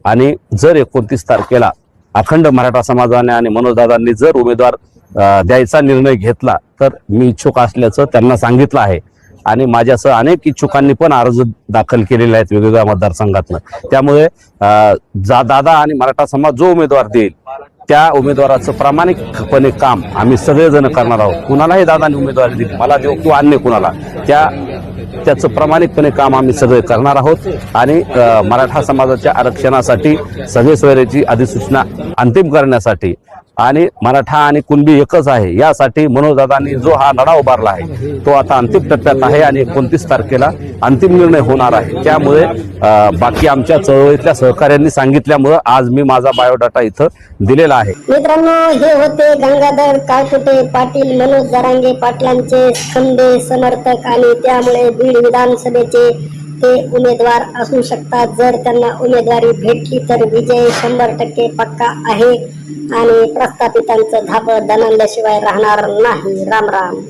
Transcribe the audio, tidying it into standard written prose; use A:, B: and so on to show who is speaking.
A: आणि जर 29 तारखेला अखंड मराठा समाजाने आणि मनोजदादांनी जर उमेदवार द्यायचा निर्णय घेतला तर मी इच्छुक असल्याचं त्यांना सांगितलं आहे आणि माझ्यासह अनेक इच्छुकांनी पण अर्ज दाखल केलेले आहेत वेगवेगळ्या मतदारसंघातनं। त्यामुळे दादा आणि मराठा समाज जो उमेदवार देईल त्या उमेदवाराचं प्रामाणिकपणे काम आम्ही सगळेजण करणार आहोत। कुणालाही दादांनी उमेदवारी दिली, मला देऊ किंवा अन्य कुणाला, त्याचं प्रामाणिकपणे काम आम्ही सगळे करणार आहोत आणि मराठा समाजाच्या आरक्षणासाठी सगळे सोयऱ्याची अधिसूचना अंतिम करण्यासाठी आणि मराठा आणि कुणबी एकच आहे यासाठी मनोजदादांनी जो हा लढा उभारला आहे तो आता अंतिम टप्प्यात आहे आणि 29 तारखेला अंतिम निर्णय होणार आहे। त्यामुळे बाकी आमच्या चळवळीतल्या सहकाऱ्यांनी सांगितल्यामुळे आज मी माझा बायोडाटा इथं दिलेला आहे।
B: मित्रांनो, हे होते गंगाधर काळकुटे पाटील, मनोज जरांगे पाटलांचे खंबे समर्थक आणि त्यामुळे बीड विधानसभेचे ते उमेदवार असू शकतात। जर त्यांना उमेदवारी भेटली तर विजय 100% पक्का आहे आणि प्रस्थापितांचं धाबं दणाणल्याशिवाय राहणार नाही। राम राम।